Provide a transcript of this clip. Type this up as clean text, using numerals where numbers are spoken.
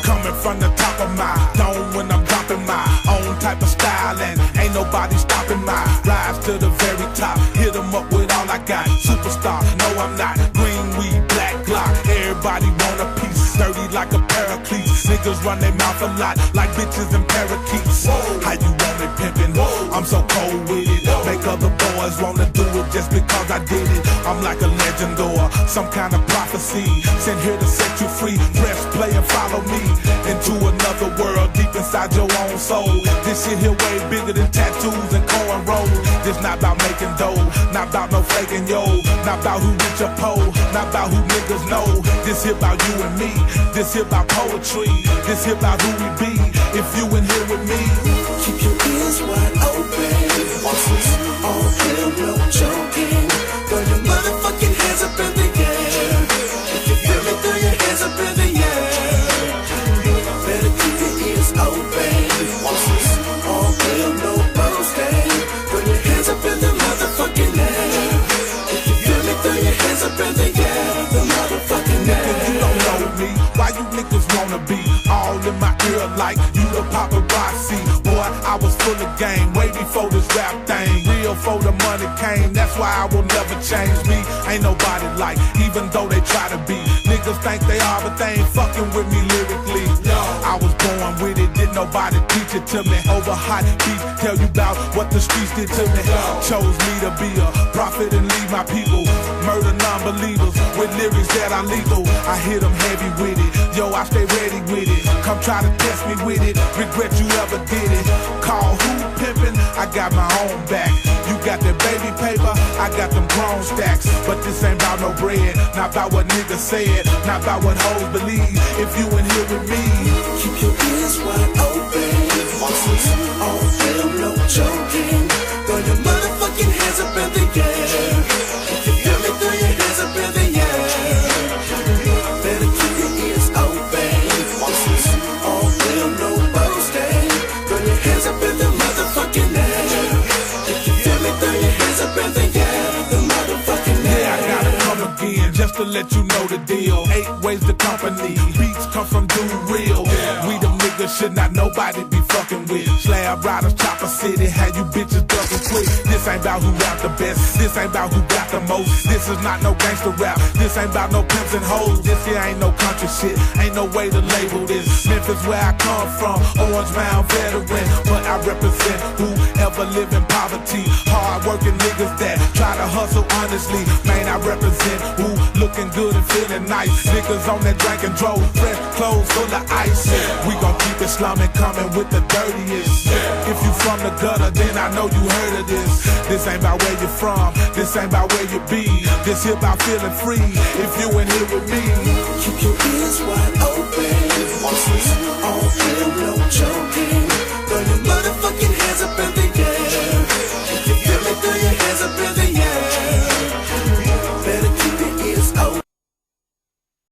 Coming from the top of my dome when I'm dropping my own type of style, and ain't nobody stopping my rise to the very top. Hit 'em up with all I got. Superstar, no I'm not. Green weed, black Glock. Everybody want a piece. Dirty like a paraclete. Niggas run their mouth a lot like bitches and parakeets. How you want it pimpin'? I'm so cold with it. Make other boys wanna do it just because I did it. I'm like a legend or some kind of prophecy. Sent here to set you free. Press play and follow me into another world deep inside your own soul. This shit here way bigger than tattoos and cornrows. This not about making dough, not about no faking yo, not about who rich or poor, not about who niggas know. This here about you and me. This here about poetry. This here about who we be. If you in here with me, keep your ears wide open. This is all real, no joking. Throw your motherfucking hands up in the air. If you feel me, throw your hands up in the air. Better keep your ears open. This is all real, no boasting. Throw your hands up in the motherfucking air. If you feel me, throw your hands up in the air. The motherfucking air. You don't know me. Why you niggas wanna be all in my ear like you the paparazzi? Boy, I was full of game way before this rap thing. Real for the money came, that's why I will never change me. Ain't nobody like, even though they try to be. Niggas think they are, but they ain't fucking with me lyrically. I was born with it, didn't nobody teach it to me. Over hot beat, tell you about what the streets did to me. Chose me to be a prophet and lead my people. Murder non-believers with lyrics that are lethal. I hit them heavy with it, yo, I stay ready with it. Come try to test me with it, regret you ever did it. Call who pimpin', I got my own back. You got that baby paper, I got them grown stacks. But this ain't about no bread, not about what niggas said, not about what hoes believe. If you in here with me, keep your ears wide open. This is all real, no joking. Throw your motherfucking hands up in the air. If you feel me, throw your hands up in the air. Better keep your ears open. This is all real, no boasting. Throw your hands up in the motherfucking air. If you feel me, throw your hands up in the air. The motherfucking air. yeah, I gotta come again just to let you know the deal. 8 ways to company, beats come from Dude Real. We the niggas should not nobody be fucking with. Slab riders, Chopper City, how you bitches ducking quick. This ain't about who rap the best, this ain't about who got the most. This is not no gangster rap, this ain't about no pimps and hoes. This here ain't no country shit, ain't no way to label this. Memphis where I come from, Orange Mound veteran. But I represent whoever live in poverty. Hard working niggas that try to hustle honestly. Man, I represent who looking good and feeling nice. Niggas on that drink and drove, fresh clothes full of ice. We gon' keep it slumming, coming with the dirtiest. If you from the gutter, then I know you heard of this. This ain't about where you're from, this ain't about where you be. This here about feeling free, if you in here with me. Keep your ears wide open. This is